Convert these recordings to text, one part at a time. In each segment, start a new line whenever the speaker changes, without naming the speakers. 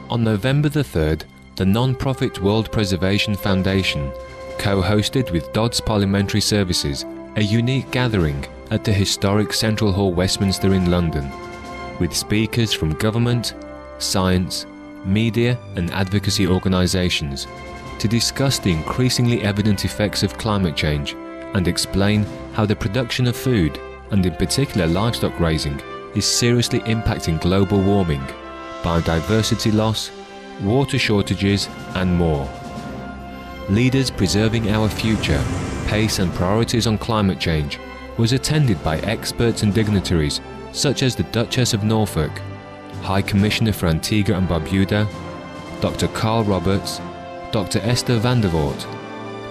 On November the 3rd, the non-profit World Preservation Foundation co-hosted with Dodds Parliamentary Services a unique gathering at the historic Central Hall, Westminster in London, with speakers from government, science, media and advocacy organisations to discuss the increasingly evident effects of climate change and explain how the production of food, and in particular livestock raising, is seriously impacting global warming, biodiversity loss, water shortages and more. Leaders Preserving Our Future, Pace and Priorities on Climate Change was attended by experts and dignitaries such as the Duchess of Norfolk, High Commissioner for Antigua and Barbuda, Dr. Carl Roberts, Dr. Esther van der Voort,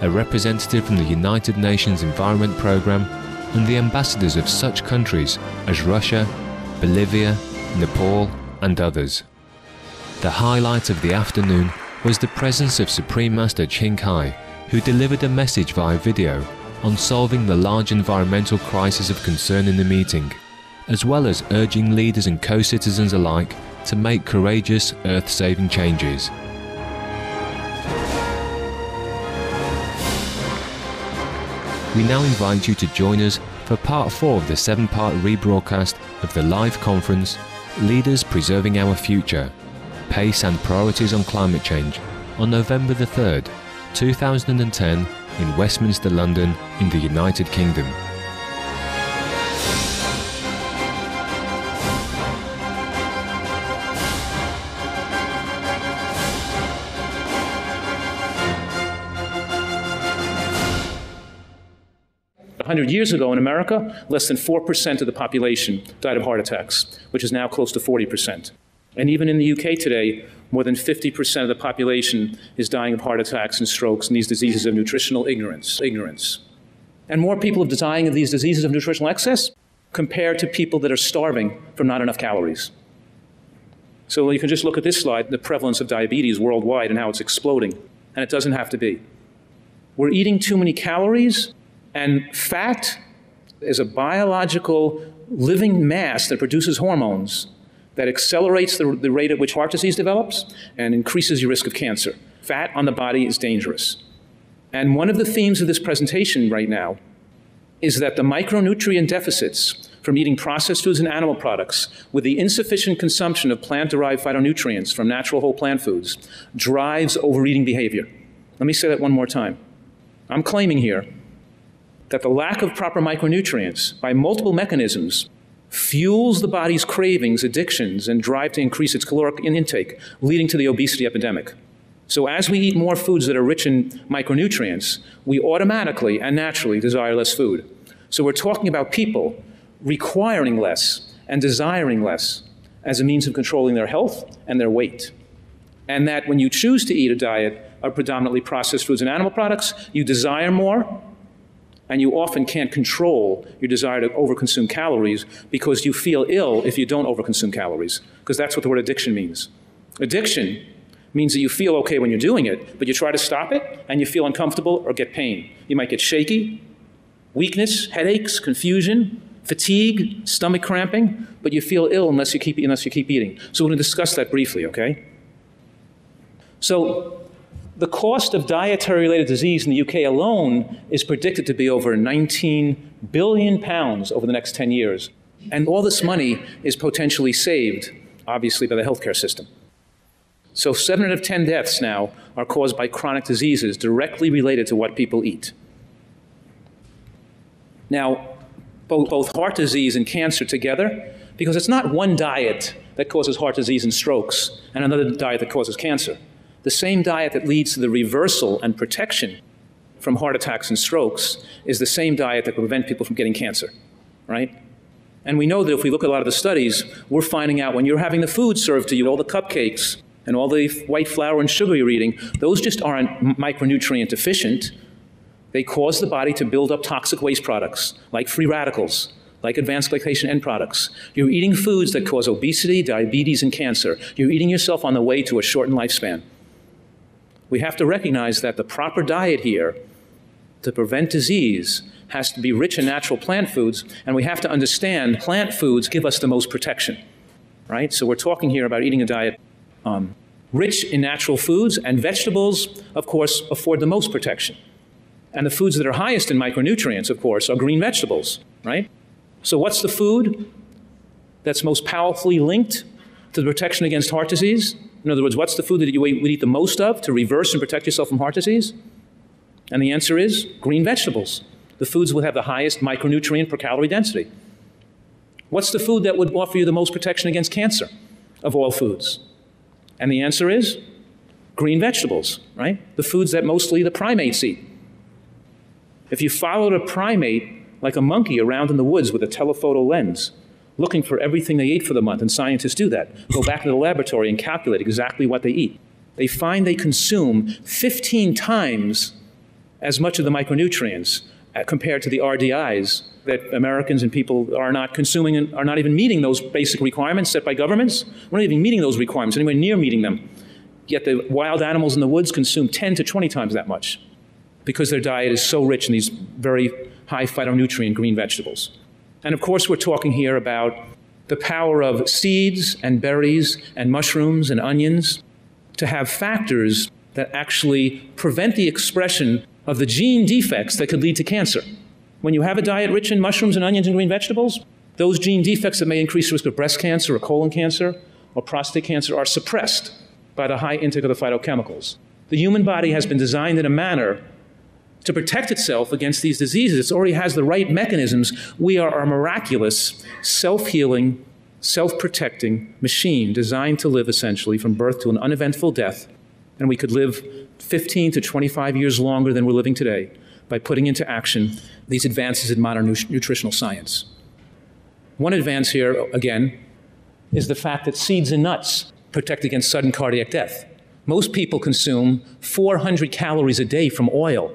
a representative from the United Nations Environment Programme, and the ambassadors of such countries as Russia, Bolivia, Nepal and others. The highlight of the afternoon was the presence of Supreme Master Ching Hai, who delivered a message via video on solving the large environmental crisis of concern in the meeting, as well as urging leaders and co-citizens alike to make courageous, earth-saving changes. We now invite you to join us for part 4 of the 7-part rebroadcast of the live conference Leaders Preserving Our Future, Pace and Priorities on Climate Change on November the 3rd, 2010 in Westminster, London in the United Kingdom.
A 100 years ago in America, less than 4% of the population died of heart attacks, which is now close to 40%. And even in the UK today, more than 50% of the population is dying of heart attacks and strokes and these diseases of nutritional ignorance. And more people are dying of these diseases of nutritional excess compared to people that are starving from not enough calories. So you can just look at this slide, the prevalence of diabetes worldwide and how it's exploding. And it doesn't have to be. We're eating too many calories, and fat is a biological living mass that produces hormones that accelerates the rate at which heart disease develops and increases your risk of cancer. Fat on the body is dangerous. And one of the themes of this presentation right now is that the micronutrient deficits from eating processed foods and animal products with the insufficient consumption of plant-derived phytonutrients from natural whole plant foods drives overeating behavior. Let me say that one more time. I'm claiming here that the lack of proper micronutrients by multiple mechanisms fuels the body's cravings, addictions, and drive to increase its caloric intake, leading to the obesity epidemic. So as we eat more foods that are rich in micronutrients, we automatically and naturally desire less food. So we're talking about people requiring less and desiring less as a means of controlling their health and their weight. And that when you choose to eat a diet of predominantly processed foods and animal products, you desire more, and you often can't control your desire to overconsume calories because you feel ill if you don't overconsume calories, because that's what the word addiction means. Addiction means that you feel okay when you're doing it, but you try to stop it and you feel uncomfortable or get pain. You might get shaky, weakness, headaches, confusion, fatigue, stomach cramping, but you feel ill unless you keep eating. So we're going to discuss that briefly, okay? So the cost of dietary-related disease in the UK alone is predicted to be over £19 billion over the next 10 years. And all this money is potentially saved, obviously, by the healthcare system. So 7 out of 10 deaths now are caused by chronic diseases directly related to what people eat. Now, both heart disease and cancer together, because it's not one diet that causes heart disease and strokes and another diet that causes cancer. The same diet that leads to the reversal and protection from heart attacks and strokes is the same diet that can prevent people from getting cancer, right? And we know that if we look at a lot of the studies, we're finding out when you're having the food served to you, all the cupcakes and all the white flour and sugar you're eating, those just aren't micronutrient deficient. They cause the body to build up toxic waste products, like free radicals, like advanced glycation end products. You're eating foods that cause obesity, diabetes, and cancer. You're eating yourself on the way to a shortened lifespan. We have to recognize that the proper diet here to prevent disease has to be rich in natural plant foods, and we have to understand plant foods give us the most protection, right? So we're talking here about eating a diet rich in natural foods, and vegetables, of course, afford the most protection. And the foods that are highest in micronutrients, of course, are green vegetables, right? So what's the food that's most powerfully linked to the protection against heart disease? In other words, what's the food that you would eat the most of to reverse and protect yourself from heart disease? And the answer is green vegetables. The foods will have the highest micronutrient per calorie density. What's the food that would offer you the most protection against cancer of all foods? And the answer is green vegetables, right? The foods that mostly the primates eat. If you followed a primate like a monkey around in the woods with a telephoto lens, looking for everything they ate for the month, and scientists do that, go back to the laboratory and calculate exactly what they eat, they find they consume 15 times as much of the micronutrients compared to the RDIs that Americans and people are not consuming and are not even meeting those basic requirements set by governments. We're not even meeting those requirements, anywhere near meeting them. Yet the wild animals in the woods consume 10 to 20 times that much because their diet is so rich in these very high phytonutrient green vegetables. And of course, we're talking here about the power of seeds and berries and mushrooms and onions to have factors that actually prevent the expression of the gene defects that could lead to cancer. When you have a diet rich in mushrooms and onions and green vegetables, those gene defects that may increase the risk of breast cancer or colon cancer or prostate cancer are suppressed by the high intake of the phytochemicals. The human body has been designed in a manner to protect itself against these diseases. It already has the right mechanisms. We are a miraculous, self-healing, self-protecting machine designed to live essentially from birth to an uneventful death. And we could live 15 to 25 years longer than we're living today by putting into action these advances in modern nutritional science. One advance here, again, is the fact that seeds and nuts protect against sudden cardiac death. Most people consume 400 calories a day from oil.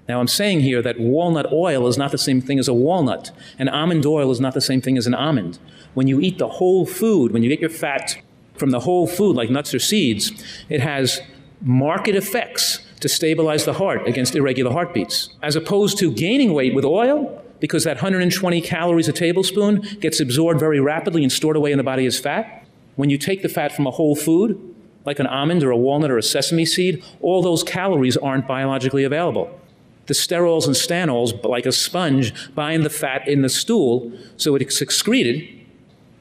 Now, I'm saying here that walnut oil is not the same thing as a walnut, and almond oil is not the same thing as an almond. When you eat the whole food, when you get your fat from the whole food, like nuts or seeds, it has marked effects to stabilize the heart against irregular heartbeats, as opposed to gaining weight with oil, because that 120 calories a tablespoon gets absorbed very rapidly and stored away in the body as fat. When you take the fat from a whole food, like an almond or a walnut or a sesame seed, all those calories aren't biologically available. The sterols and stanols, like a sponge, bind the fat in the stool so it's excreted,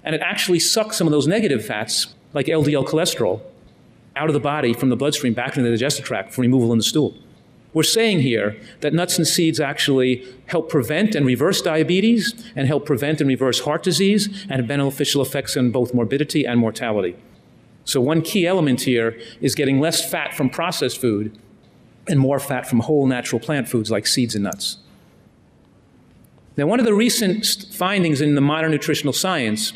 and it actually sucks some of those negative fats, like LDL cholesterol, out of the body from the bloodstream back into the digestive tract for removal in the stool. We're saying here that nuts and seeds actually help prevent and reverse diabetes and help prevent and reverse heart disease and have beneficial effects on both morbidity and mortality. So one key element here is getting less fat from processed food and more fat from whole natural plant foods like seeds and nuts. Now, one of the recent findings in the modern nutritional science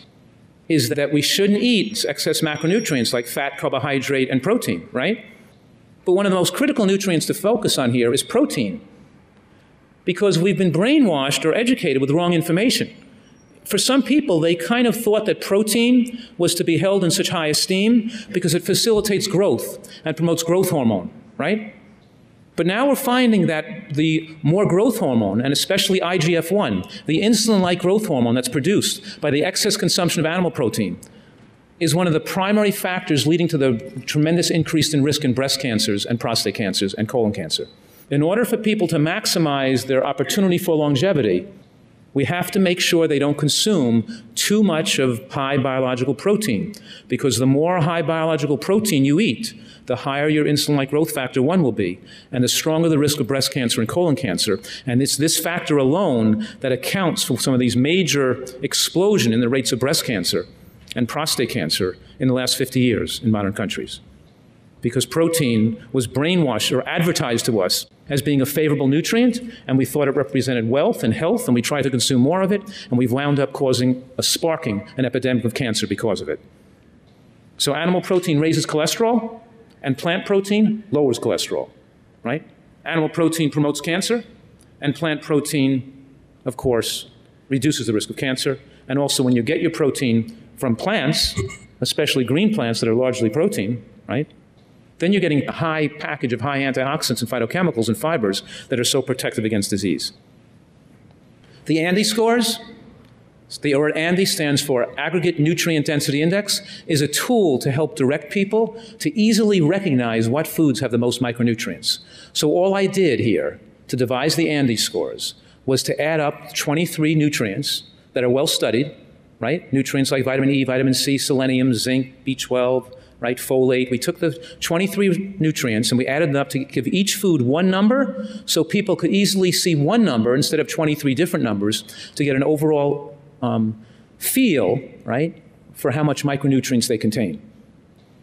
is that we shouldn't eat excess macronutrients like fat, carbohydrate, and protein, right? But one of the most critical nutrients to focus on here is protein, because we've been brainwashed or educated with wrong information. For some people, they kind of thought that protein was to be held in such high esteem because it facilitates growth and promotes growth hormone, right? But now we're finding that the more growth hormone, and especially IGF-1, the insulin-like growth hormone that's produced by the excess consumption of animal protein, is one of the primary factors leading to the tremendous increase in risk in breast cancers and prostate cancers and colon cancer. In order for people to maximize their opportunity for longevity, we have to make sure they don't consume too much of high biological protein, because the more high biological protein you eat, the higher your insulin-like growth factor 1 will be, and the stronger the risk of breast cancer and colon cancer. And it's this factor alone that accounts for some of these major explosion in the rates of breast cancer and prostate cancer in the last 50 years in modern countries. Because protein was brainwashed or advertised to us as being a favorable nutrient, and we thought it represented wealth and health, and we tried to consume more of it, and we've wound up causing an epidemic of cancer because of it. So animal protein raises cholesterol, and plant protein lowers cholesterol, right? Animal protein promotes cancer, and plant protein, of course, reduces the risk of cancer. And also, when you get your protein from plants, especially green plants that are largely protein, right? Then you're getting a high package of high antioxidants and phytochemicals and fibers that are so protective against disease. The Andy scores The word ANDI stands for Aggregate Nutrient Density Index, is a tool to help direct people to easily recognize what foods have the most micronutrients. So all I did here to devise the ANDI scores was to add up 23 nutrients that are well studied, right? Nutrients like vitamin E, vitamin C, selenium, zinc, B12, right? Folate. We took the 23 nutrients and we added them up to give each food one number so people could easily see one number instead of 23 different numbers to get an overall feel, right, for how much micronutrients they contain.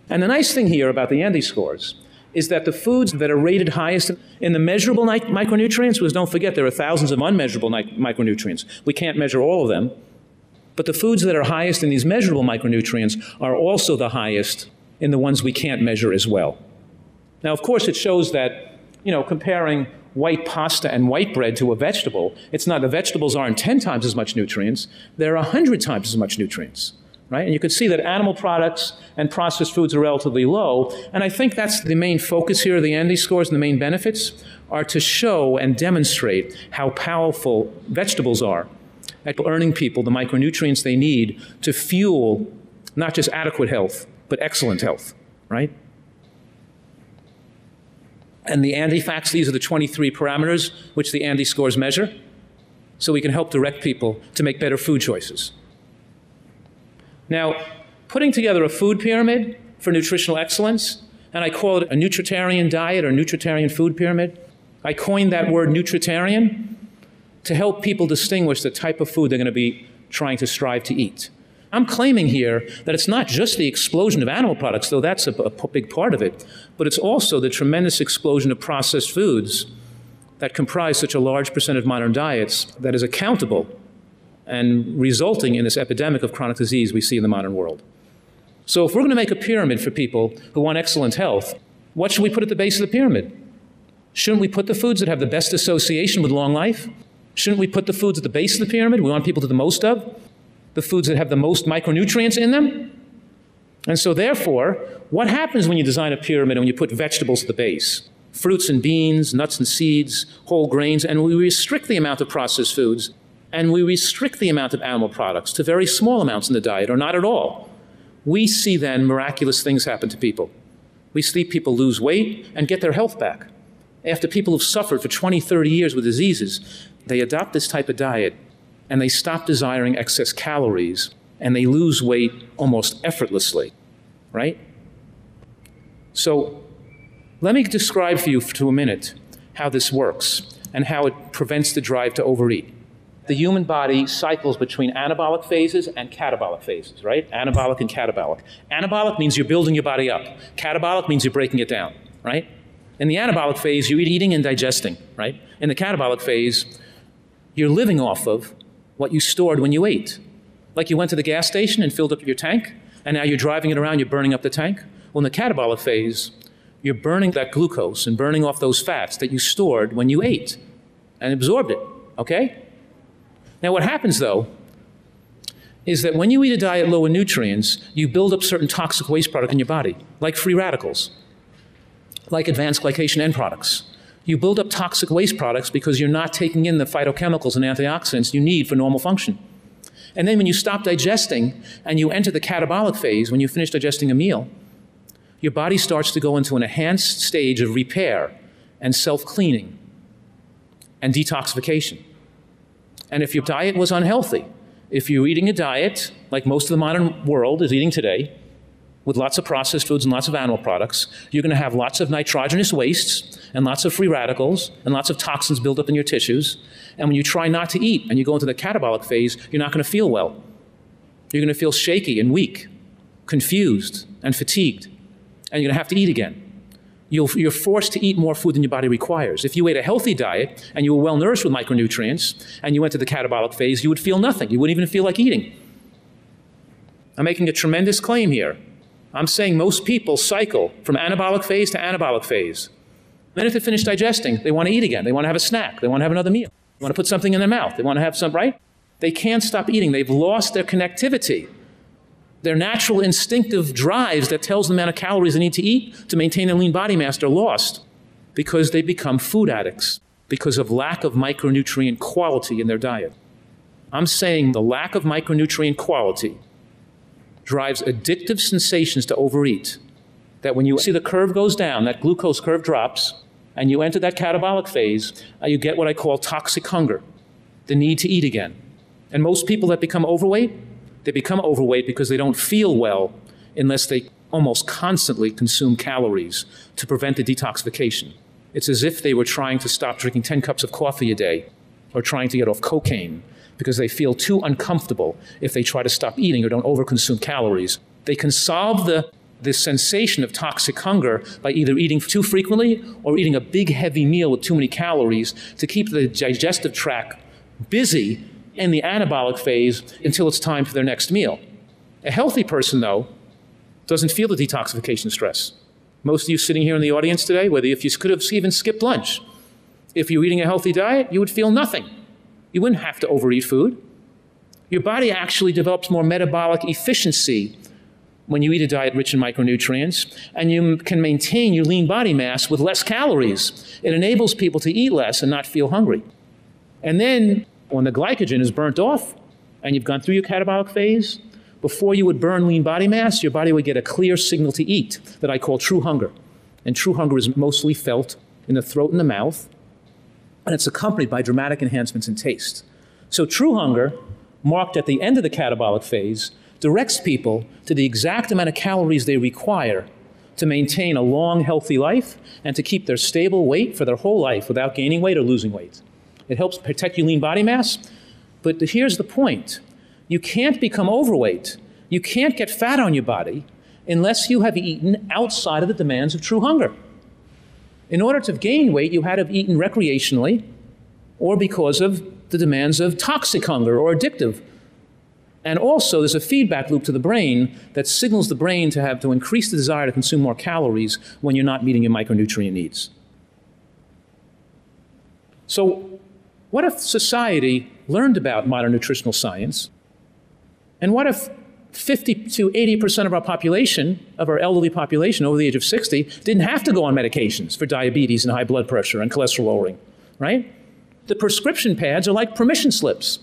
And the nice thing here about the ANDI scores is that the foods that are rated highest in the measurable micronutrients, because don't forget there are thousands of unmeasurable micronutrients. We can't measure all of them. But the foods that are highest in these measurable micronutrients are also the highest in the ones we can't measure as well. Now, of course, it shows that, comparing white pasta and white bread to a vegetable, it's not the vegetables aren't 10 times as much nutrients, they're 100 times as much nutrients, right? And you can see that animal products and processed foods are relatively low, and I think that's the main focus here of the ANDI scores, and the main benefits are to show and demonstrate how powerful vegetables are at earning people the micronutrients they need to fuel not just adequate health, but excellent health, right? And the ANDI facts, these are the 23 parameters which the ANDI scores measure, so we can help direct people to make better food choices. Now, putting together a food pyramid for nutritional excellence, and I call it a nutritarian diet or nutritarian food pyramid. I coined that word nutritarian to help people distinguish the type of food they're going to be trying to strive to eat. I'm claiming here that it's not just the explosion of animal products, though that's a big part of it, but it's also the tremendous explosion of processed foods that comprise such a large percent of modern diets that is accountable and resulting in this epidemic of chronic disease we see in the modern world. So if we're going to make a pyramid for people who want excellent health, what should we put at the base of the pyramid? Shouldn't we put the foods that have the best association with long life? Shouldn't we put the foods at the base of the pyramid we want people to do the most of? The foods that have the most micronutrients in them? And so therefore, what happens when you design a pyramid and when you put vegetables at the base? Fruits and beans, nuts and seeds, whole grains, and we restrict the amount of processed foods, and we restrict the amount of animal products to very small amounts in the diet, or not at all. We see then miraculous things happen to people. We see people lose weight and get their health back. After people have suffered for 20, 30 years with diseases, they adopt this type of diet, and they stop desiring excess calories, and they lose weight almost effortlessly, right? So let me describe for you for a minute how this works and how it prevents the drive to overeat. The human body cycles between anabolic phases and catabolic phases, right? Anabolic and catabolic. Anabolic means you're building your body up. Catabolic means you're breaking it down, right? In the anabolic phase, you're eating and digesting, right? In the catabolic phase, you're living off of what you stored when you ate. Like you went to the gas station and filled up your tank, and now you're driving it around, you're burning up the tank. Well, in the catabolic phase, you're burning that glucose and burning off those fats that you stored when you ate and absorbed it, okay? Now what happens, though, is that when you eat a diet low in nutrients, you build up certain toxic waste product in your body, like free radicals, like advanced glycation end products. You build up toxic waste products because you're not taking in the phytochemicals and antioxidants you need for normal function. And then when you stop digesting and you enter the catabolic phase, when you finish digesting a meal, your body starts to go into an enhanced stage of repair and self-cleaning and detoxification. And if your diet was unhealthy, if you're eating a diet like most of the modern world is eating today, with lots of processed foods and lots of animal products, you're going to have lots of nitrogenous wastes and lots of free radicals and lots of toxins built up in your tissues. And when you try not to eat and you go into the catabolic phase, you're not going to feel well. You're going to feel shaky and weak, confused and fatigued, and you're going to have to eat again. You're forced to eat more food than your body requires. If you ate a healthy diet and you were well nourished with micronutrients and you went to the catabolic phase, you would feel nothing. You wouldn't even feel like eating. I'm making a tremendous claim here. I'm saying most people cycle from anabolic phase to anabolic phase. Then if they finish digesting, they want to eat again. They want to have a snack. They want to have another meal. They want to put something in their mouth. They want to have some, right? They can't stop eating. They've lost their connectivity. Their natural instinctive drives that tells them the amount of calories they need to eat to maintain a lean body mass are lost because they become food addicts because of lack of micronutrient quality in their diet. I'm saying the lack of micronutrient quality drives addictive sensations to overeat. That when you see the curve goes down, that glucose curve drops, and you enter that catabolic phase, you get what I call toxic hunger, the need to eat again. And most people that become overweight, they become overweight because they don't feel well unless they almost constantly consume calories to prevent the detoxification. It's as if they were trying to stop drinking 10 cups of coffee a day or trying to get off cocaine because they feel too uncomfortable if they try to stop eating or don't overconsume calories. They can solve the sensation of toxic hunger by either eating too frequently or eating a big heavy meal with too many calories to keep the digestive tract busy in the anabolic phase until it's time for their next meal. A healthy person, though, doesn't feel the detoxification stress. Most of you sitting here in the audience today, whether if you could have even skipped lunch, if you're eating a healthy diet, you would feel nothing. You wouldn't have to overeat food. Your body actually develops more metabolic efficiency when you eat a diet rich in micronutrients, and you can maintain your lean body mass with less calories. It enables people to eat less and not feel hungry. And then when the glycogen is burnt off and you've gone through your catabolic phase, before you would burn lean body mass, your body would get a clear signal to eat that I call true hunger. And true hunger is mostly felt in the throat and the mouth, and it's accompanied by dramatic enhancements in taste. So true hunger, marked at the end of the catabolic phase, directs people to the exact amount of calories they require to maintain a long, healthy life and to keep their stable weight for their whole life without gaining weight or losing weight. It helps protect your lean body mass, but here's the point. You can't become overweight. You can't get fat on your body unless you have eaten outside of the demands of true hunger. In order to gain weight, you had to have eaten recreationally or because of the demands of toxic hunger or addictive. And also, there's a feedback loop to the brain that signals the brain to increase the desire to consume more calories when you're not meeting your micronutrient needs. So, what if society learned about modern nutritional science? And what if 50 to 80% of our population, of our elderly population over the age of 60, didn't have to go on medications for diabetes and high blood pressure and cholesterol lowering, right? The prescription pads are like permission slips.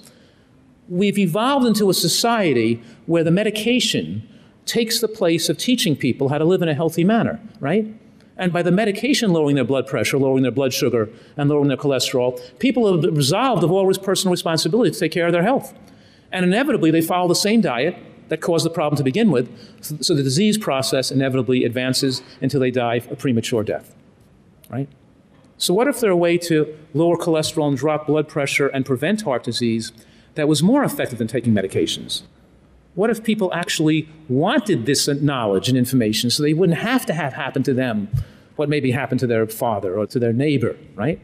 We've evolved into a society where the medication takes the place of teaching people how to live in a healthy manner, right? And by the medication lowering their blood pressure, lowering their blood sugar, and lowering their cholesterol, people have absolved of all personal responsibility to take care of their health. And inevitably, they follow the same diet that caused the problem to begin with, so the disease process inevitably advances until they die a premature death, right? So what if there's a way to lower cholesterol and drop blood pressure and prevent heart disease that was more effective than taking medications? What if people actually wanted this knowledge and information so they wouldn't have to have happen to them what maybe happened to their father or to their neighbor, right?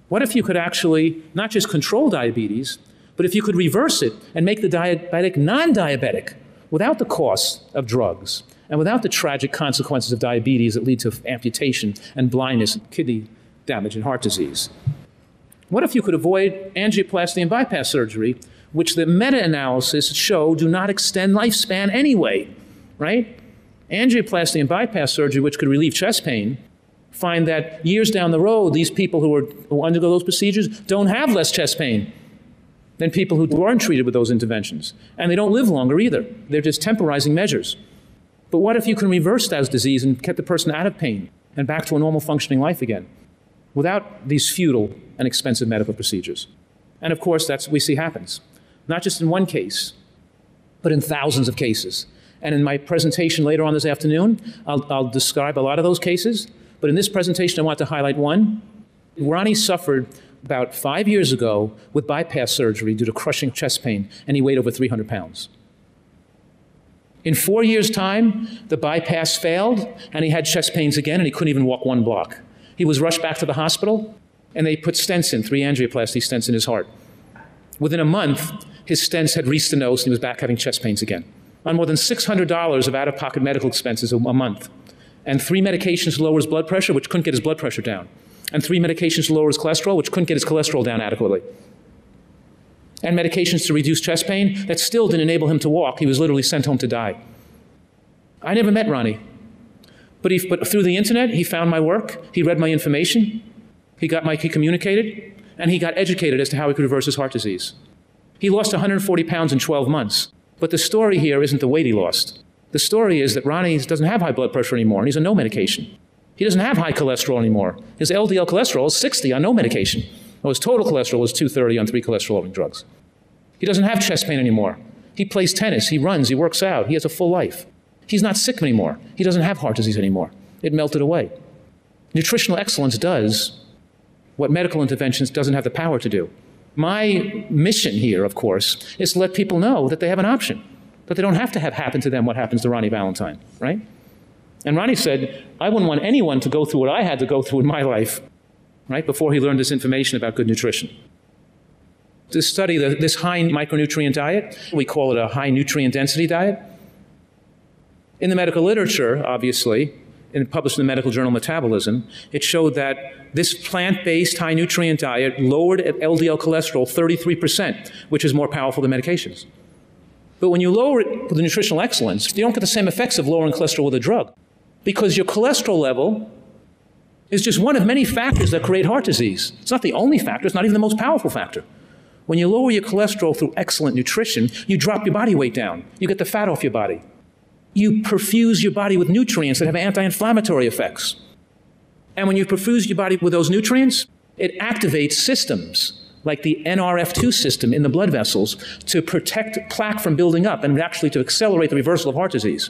What if you could actually not just control diabetes, but if you could reverse it and make the diabetic non-diabetic without the cost of drugs and without the tragic consequences of diabetes that lead to amputation and blindness and kidney damage and heart disease? What if you could avoid angioplasty and bypass surgery, which the meta-analysis show do not extend lifespan anyway, right? Angioplasty and bypass surgery, which could relieve chest pain, find that years down the road, these people who undergo those procedures don't have less chest pain than people who weren't treated with those interventions. And they don't live longer either. They're just temporizing measures. But what if you can reverse that disease and get the person out of pain and back to a normal functioning life again without these futile and expensive medical procedures? And of course, that's what we see happens, not just in one case, but in thousands of cases. And in my presentation later on this afternoon, I'll describe a lot of those cases. But in this presentation, I want to highlight one. Ronnie suffered about 5 years ago with bypass surgery due to crushing chest pain, and he weighed over 300 pounds. In 4 years' time, the bypass failed, and he had chest pains again, and he couldn't even walk 1 block. He was rushed back to the hospital, and they put stents in, 3 angioplasty stents in his heart. Within a month, his stents had restenosed, and he was back having chest pains again. On more than $600 of out-of-pocket medical expenses a month, and 3 medications to lower his blood pressure, which couldn't get his blood pressure down, and 3 medications to lower his cholesterol, which couldn't get his cholesterol down adequately, and medications to reduce chest pain that still didn't enable him to walk. He was literally sent home to die. I never met Ronnie, but through the internet, he found my work, he read my information, he communicated, and he got educated as to how he could reverse his heart disease. He lost 140 pounds in 12 months. But the story here isn't the weight he lost. The story is that Ronnie doesn't have high blood pressure anymore, and he's on no medication. He doesn't have high cholesterol anymore. His LDL cholesterol is 60 on no medication. Well, his total cholesterol is 230 on 3 cholesterol-lowering drugs. He doesn't have chest pain anymore. He plays tennis, he runs, he works out, he has a full life. He's not sick anymore. He doesn't have heart disease anymore. It melted away. Nutritional excellence does what medical interventions doesn't have the power to do. My mission here, of course, is to let people know that they have an option, that they don't have to have happen to them what happens to Ronnie Valentine, right? And Ronnie said, I wouldn't want anyone to go through what I had to go through in my life, right, before he learned this information about good nutrition. To study this high micronutrient diet, we call it a high nutrient density diet. In the medical literature, obviously, published in the medical journal Metabolism, it showed that this plant-based high nutrient diet lowered LDL cholesterol 33%, which is more powerful than medications. But when you lower it with nutritional excellence, you don't get the same effects of lowering cholesterol with a drug, because your cholesterol level is just one of many factors that create heart disease. It's not the only factor, it's not even the most powerful factor. When you lower your cholesterol through excellent nutrition, you drop your body weight down. You get the fat off your body. You perfuse your body with nutrients that have anti-inflammatory effects. And when you perfuse your body with those nutrients, it activates systems like the NRF2 system in the blood vessels to protect plaque from building up and actually to accelerate the reversal of heart disease.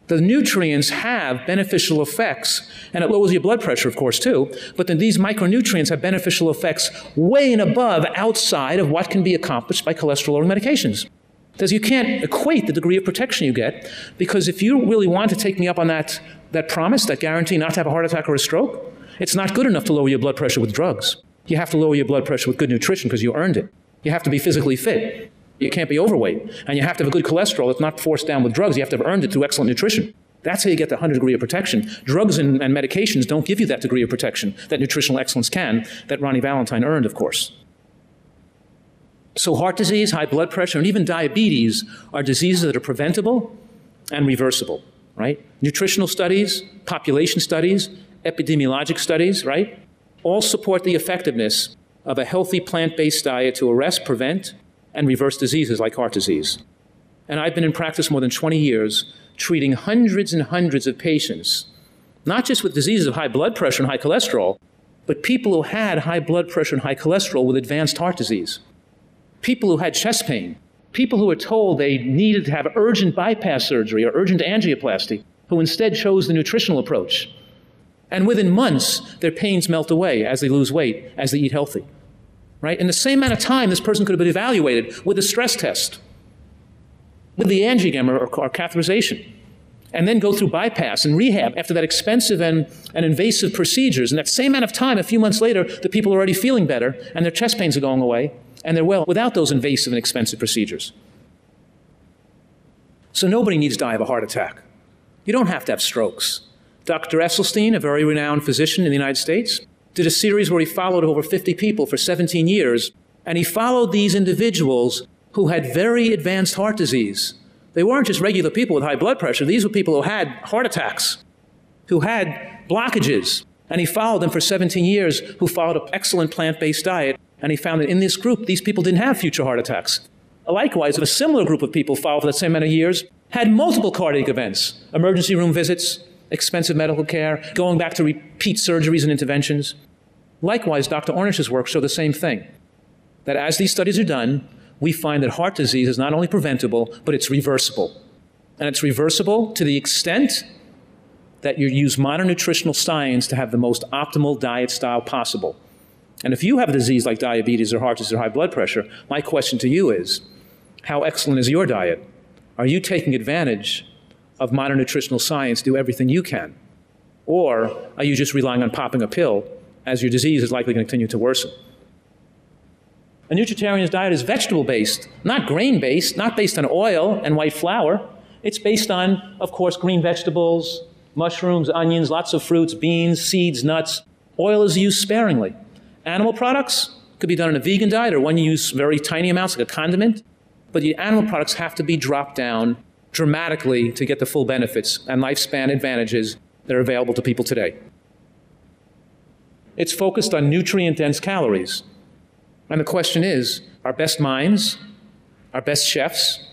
The nutrients have beneficial effects, and it lowers your blood pressure, of course, too, but then these micronutrients have beneficial effects way and above, outside of what can be accomplished by cholesterol-lowering medications. Because you can't equate the degree of protection you get, because if you really want to take me up on that promise, that guarantee not to have a heart attack or a stroke, it's not good enough to lower your blood pressure with drugs. You have to lower your blood pressure with good nutrition because you earned it. You have to be physically fit. You can't be overweight. And you have to have a good cholesterol that's not forced down with drugs. You have to have earned it through excellent nutrition. That's how you get the 100 degree of protection. Drugs and medications don't give you that degree of protection that nutritional excellence can, that Ronnie Valentine earned, of course. So heart disease, high blood pressure, and even diabetes are diseases that are preventable and reversible, right? Nutritional studies, population studies, epidemiologic studies, right? All support the effectiveness of a healthy plant-based diet to arrest, prevent, and reverse diseases like heart disease. And I've been in practice more than 20 years, treating hundreds and hundreds of patients, not just with diseases of high blood pressure and high cholesterol, but people who had high blood pressure and high cholesterol with advanced heart disease, people who had chest pain, people who were told they needed to have urgent bypass surgery or urgent angioplasty, who instead chose the nutritional approach. And within months, their pains melt away as they lose weight, as they eat healthy. Right? In the same amount of time, this person could have been evaluated with a stress test, with the angiogram or catheterization, and then go through bypass and rehab after that expensive and invasive procedures. In that same amount of time, a few months later, the people are already feeling better, and their chest pains are going away, and they're well without those invasive and expensive procedures. So nobody needs to die of a heart attack. You don't have to have strokes. Dr. Esselstyn, a very renowned physician in the United States, did a series where he followed over 50 people for 17 years, and he followed these individuals who had very advanced heart disease. They weren't just regular people with high blood pressure. These were people who had heart attacks, who had blockages, and he followed them for 17 years, who followed an excellent plant-based diet, and he found that in this group, these people didn't have future heart attacks. Likewise, a similar group of people followed for the same amount of years had multiple cardiac events, emergency room visits, expensive medical care, going back to repeat surgeries and interventions. Likewise, Dr. Ornish's work showed the same thing, that as these studies are done, we find that heart disease is not only preventable, but it's reversible. And it's reversible to the extent that you use modern nutritional science to have the most optimal diet style possible. And if you have a disease like diabetes or heart disease or high blood pressure, my question to you is, how excellent is your diet? Are you taking advantage of modern nutritional science to do everything you can? Or are you just relying on popping a pill as your disease is likely going to continue to worsen? A nutritarian's diet is vegetable-based, not grain-based, not based on oil and white flour. It's based on, of course, green vegetables, mushrooms, onions, lots of fruits, beans, seeds, nuts. Oil is used sparingly. Animal products could be done in a vegan diet or one you use very tiny amounts like a condiment. But the animal products have to be dropped down dramatically to get the full benefits and lifespan advantages that are available to people today. It's focused on nutrient-dense calories. And the question is, our best minds, our best chefs?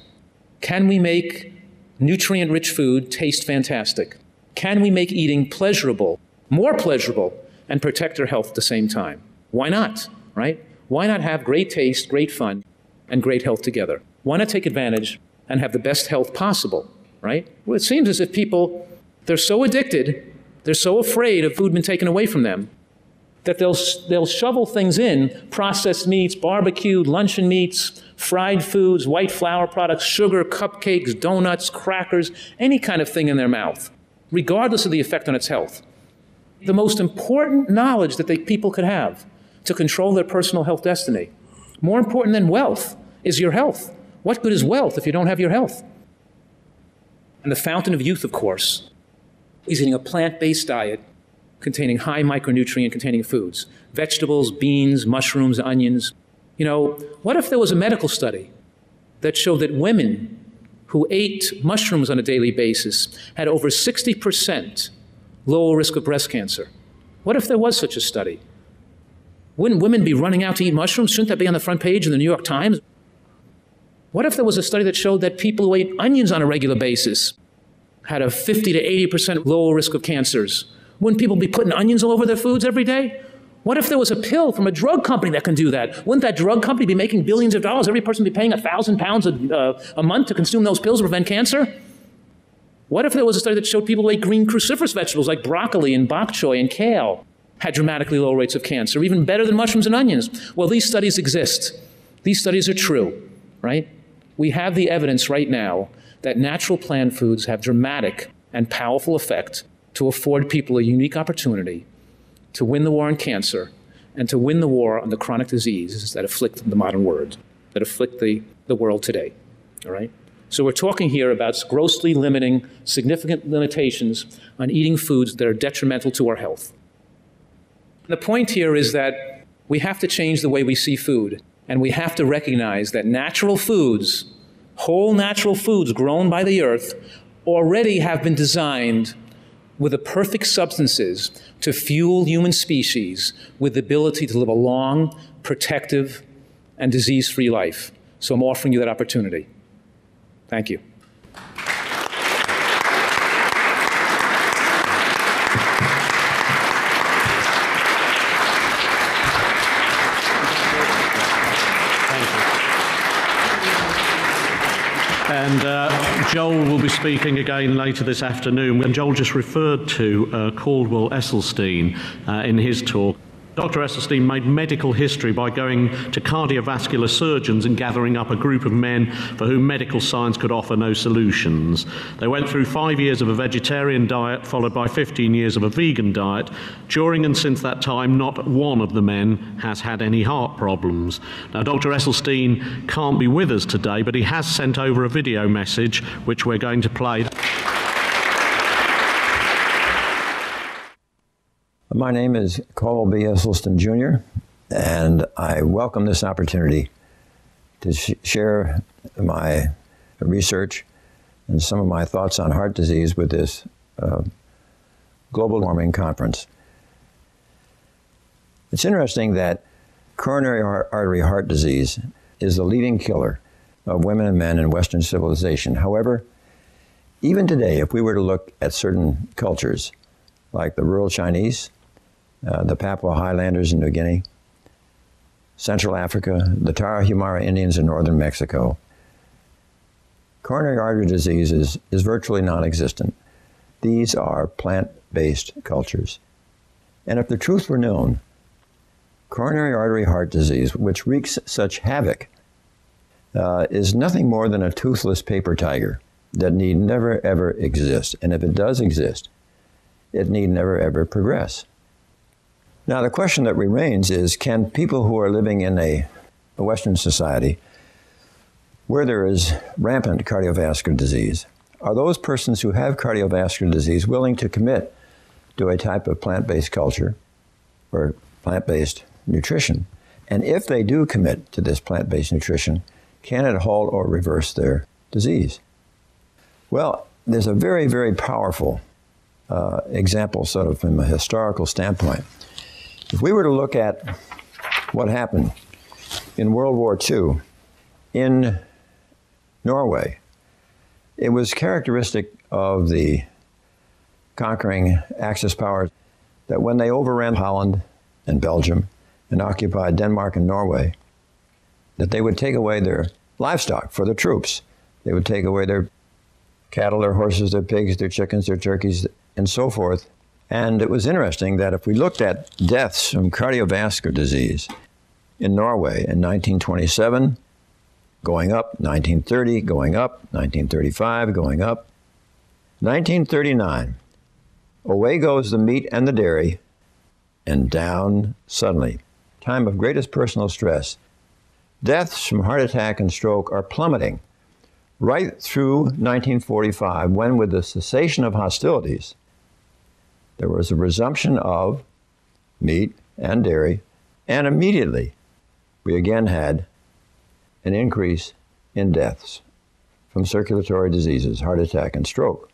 Can we make nutrient-rich food taste fantastic? Can we make eating pleasurable, more pleasurable, and protect our health at the same time? Why not, right? Why not have great taste, great fun, and great health together? Why not take advantage and have the best health possible, right? Well, it seems as if people, they're so addicted, they're so afraid of food being taken away from them, that they'll shovel things in, processed meats, barbecued, luncheon meats, fried foods, white flour products, sugar, cupcakes, donuts, crackers, any kind of thing in their mouth, regardless of the effect on its health. The most important knowledge that people could have to control their personal health destiny, more important than wealth, is your health. What good is wealth if you don't have your health? And the fountain of youth, of course, is eating a plant-based diet containing high micronutrient-containing foods, vegetables, beans, mushrooms, onions. You know, what if there was a medical study that showed that women who ate mushrooms on a daily basis had over 60% lower risk of breast cancer? What if there was such a study? Wouldn't women be running out to eat mushrooms? Shouldn't that be on the front page of the New York Times? What if there was a study that showed that people who ate onions on a regular basis had a 50 to 80% lower risk of cancers? Wouldn't people be putting onions all over their foods every day? What if there was a pill from a drug company that can do that? Wouldn't that drug company be making billions of dollars? Every person be paying £1,000 a month to consume those pills to prevent cancer? What if there was a study that showed people who ate green cruciferous vegetables like broccoli and bok choy and kale had dramatically lower rates of cancer, even better than mushrooms and onions? Well, these studies exist. These studies are true, right? We have the evidence right now that natural plant foods have dramatic and powerful effect to afford people a unique opportunity to win the war on cancer and to win the war on the chronic diseases that afflict the modern world, that afflict the world today, all right? So we're talking here about grossly limiting significant limitations on eating foods that are detrimental to our health. The point here is that we have to change the way we see food, and we have to recognize that natural foods, whole natural foods grown by the earth, already have been designed with the perfect substances to fuel human species with the ability to live a long, protective, and disease-free life. So I'm offering you that opportunity. Thank you.
And Joel will be speaking again later this afternoon. And Joel just referred to Caldwell Esselstyn in his talk. Dr. Esselstyn made medical history by going to cardiovascular surgeons and gathering up a group of men for whom medical science could offer no solutions. They went through 5 years of a vegetarian diet, followed by 15 years of a vegan diet. During and since that time, not one of the men has had any heart problems. Now, Dr. Esselstyn can't be with us today, but he has sent over a video message, which we're going to play.
My name is Caldwell B. Esselstyn, Jr., and I welcome this opportunity to share my research and some of my thoughts on heart disease with this global warming conference. It's interesting that coronary artery heart disease is the leading killer of women and men in Western civilization. However, even today, if we were to look at certain cultures, like the rural Chinese, the Papua Highlanders in New Guinea, Central Africa, the Tarahumara Indians in northern Mexico, coronary artery disease is virtually non-existent. These are plant-based cultures. And if the truth were known, coronary artery heart disease, which wreaks such havoc, is nothing more than a toothless paper tiger that need never, ever exist. And if it does exist, it need never, ever progress. Now, the question that remains is, can people who are living in a Western society where there is rampant cardiovascular disease, are those persons who have cardiovascular disease willing to commit to a type of plant-based culture or plant-based nutrition? And if they do commit to this plant-based nutrition, can it halt or reverse their disease? Well, there's a very, very powerful example, sort of from a historical standpoint. If we were to look at what happened in World War II in Norway, it was characteristic of the conquering Axis powers that when they overran Holland and Belgium and occupied Denmark and Norway, that they would take away their livestock for the troops. They would take away their cattle, their horses, their pigs, their chickens, their turkeys, and so forth. And it was interesting that if we looked at deaths from cardiovascular disease in Norway in 1927, going up, 1930, going up, 1935, going up, 1939, away goes the meat and the dairy, and down suddenly. Time of greatest personal stress. Deaths from heart attack and stroke are plummeting right through 1945, when with the cessation of hostilities, there was a resumption of meat and dairy, and immediately we again had an increase in deaths from circulatory diseases, heart attack and stroke.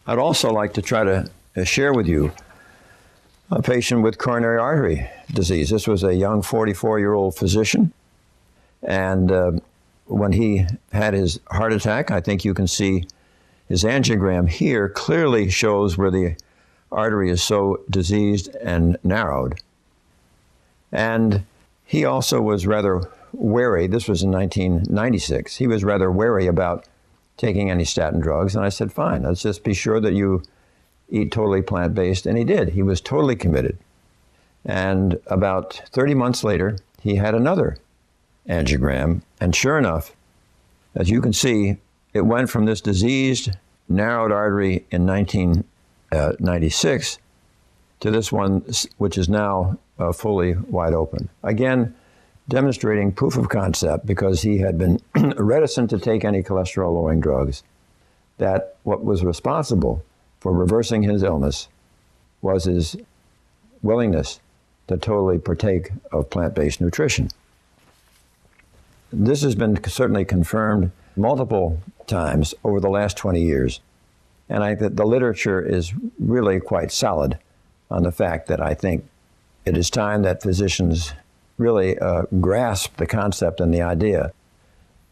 I'd also like to try to share with you a patient with coronary artery disease. This was a young 44-year-old physician, and when he had his heart attack, I think you can see his angiogram here clearly shows where the artery is so diseased and narrowed. And he also was rather wary. This was in 1996. He was rather wary about taking any statin drugs. And I said, fine, let's just be sure that you eat totally plant-based. And he did. He was totally committed. And about 30 months later, he had another angiogram. And sure enough, as you can see, it went from this diseased, narrowed artery in 1996 to this one, which is now fully wide open. Again, demonstrating proof of concept, because he had been reticent to take any cholesterol-lowering drugs, that what was responsible for reversing his illness was his willingness to totally partake of plant-based nutrition. This has been certainly confirmed multiple times over the last 20 years. And I think the literature is really quite solid on the fact that I think it is time that physicians really grasp the concept and the idea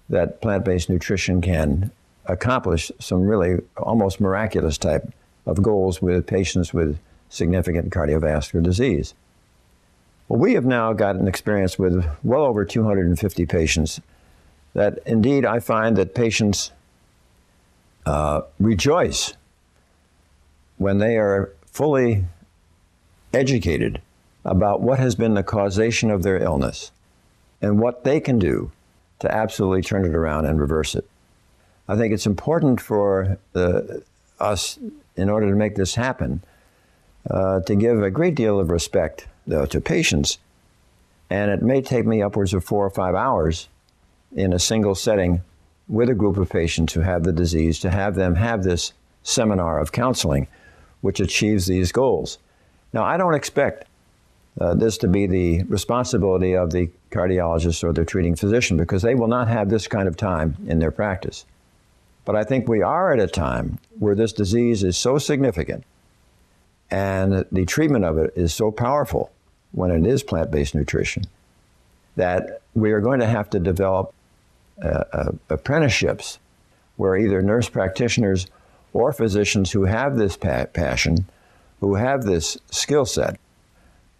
that plant-based nutrition can accomplish some really almost miraculous type of goals with patients with significant cardiovascular disease. Well, we have now got an experience with well over 250 patients that indeed I find that patients rejoice when they are fully educated about what has been the causation of their illness and what they can do to absolutely turn it around and reverse it. I think it's important for us, in order to make this happen, to give a great deal of respect to patients. And it may take me upwards of 4 or 5 hours in a single setting with a group of patients who have the disease to have them have this seminar of counseling which achieves these goals. Now, I don't expect this to be the responsibility of the cardiologist or the treating physician, because they will not have this kind of time in their practice. But I think we are at a time where this disease is so significant and the treatment of it is so powerful when it is plant-based nutrition that we are going to have to develop apprenticeships where either nurse practitioners or physicians who have this passion, who have this skill set,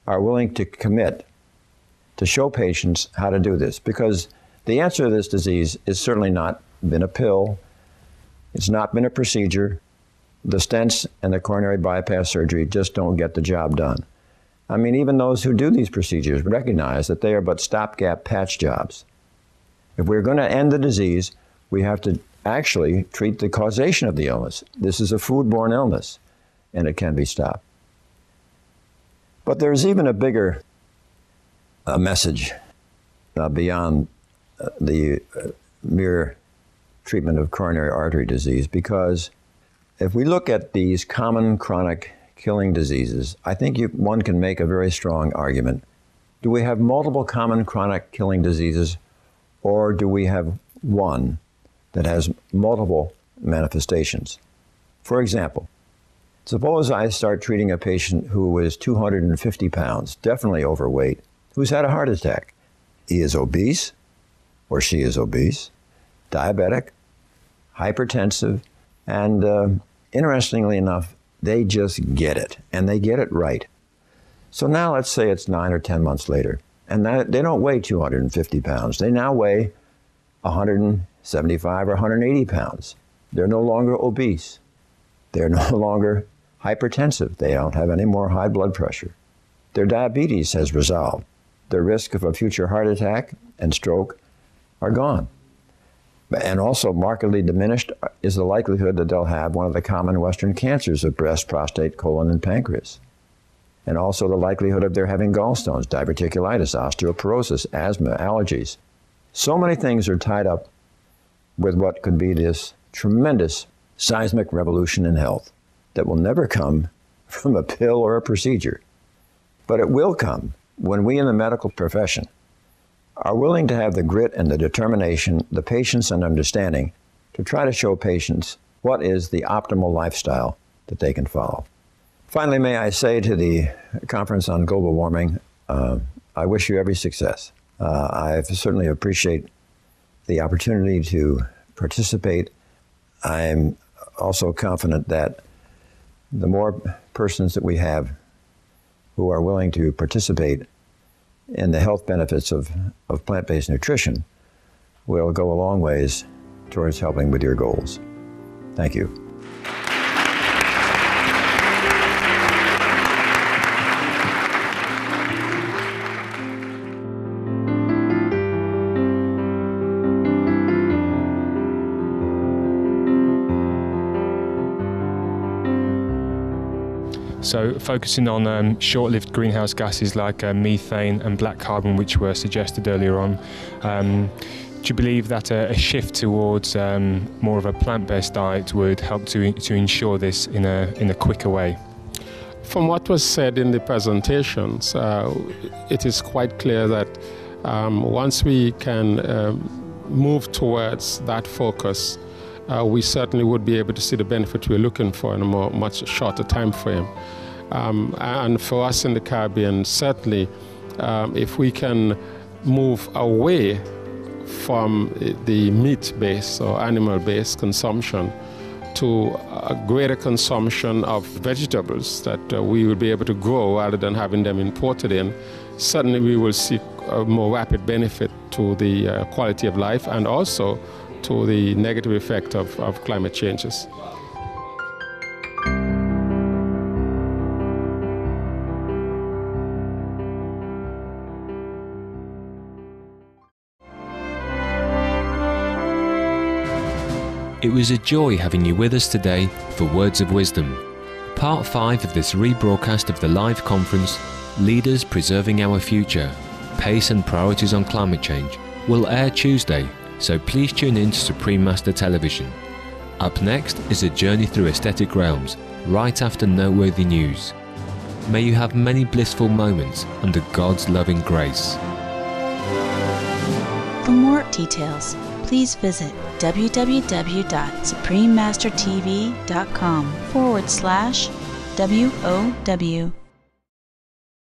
are willing to commit to show patients how to do this. Because the answer to this disease has certainly not been a pill. It's not been a procedure. The stents and the coronary bypass surgery just don't get the job done. I mean, even those who do these procedures recognize that they are but stopgap patch jobs. If we're going to end the disease, we have to actually treat the causation of the illness. This is a foodborne illness, and it can be stopped. But there's even a bigger message beyond the mere treatment of coronary artery disease, because if we look at these common chronic killing diseases, I think one can make a very strong argument. Do we have multiple common chronic killing diseases, or do we have one that has multiple manifestations? For example, suppose I start treating a patient who is 250 pounds, definitely overweight, who's had a heart attack. he is obese or she is obese, diabetic, hypertensive, and interestingly enough, they just get it, and they get it right. So now let's say it's 9 or 10 months later, and they don't weigh 250 pounds. They now weigh 175 or 180 pounds. They're no longer obese. They're no longer hypertensive. They don't have any more high blood pressure. Their diabetes has resolved. Their risk of a future heart attack and stroke are gone. And also markedly diminished is the likelihood that they'll have one of the common Western cancers of breast, prostate, colon, and pancreas. And also the likelihood of their having gallstones, diverticulitis, osteoporosis, asthma, allergies. So many things are tied up with what could be this tremendous seismic revolution in health that will never come from a pill or a procedure. But it will come when we in the medical profession are willing to have the grit and the determination, the patience and understanding to try to show patients what is the optimal lifestyle that they can follow. Finally, may I say to the Conference on Global Warming, I wish you every success. I certainly appreciate the opportunity to participate. I'm also confident that the more persons that we have who are willing to participate in the health benefits of plant-based nutrition will go a long ways towards helping with your goals. Thank you.
So focusing on short-lived greenhouse gases like methane and black carbon, which were suggested earlier on, do you believe that a shift towards more of a plant-based diet would help to ensure this in a quicker way?
From what was said in the presentations, it is quite clear that once we can move towards that focus, we certainly would be able to see the benefit we're looking for in a much shorter time frame. And for us in the Caribbean, certainly, if we can move away from the meat-based or animal-based consumption to a greater consumption of vegetables that we will be able to grow rather than having them imported in, certainly we will see a more rapid benefit to the quality of life and also to the negative effect of climate changes.
It was a joy having you with us today for Words of Wisdom. Part 5 of this rebroadcast of the live conference, Leaders Preserving Our Future, Pace and Priorities on Climate Change, will air Tuesday, so please tune in to Supreme Master Television. Up next is a journey through aesthetic realms, right after noteworthy news. May you have many blissful moments under God's loving grace.
For more details, please visit www.suprememastertv.com/WOW.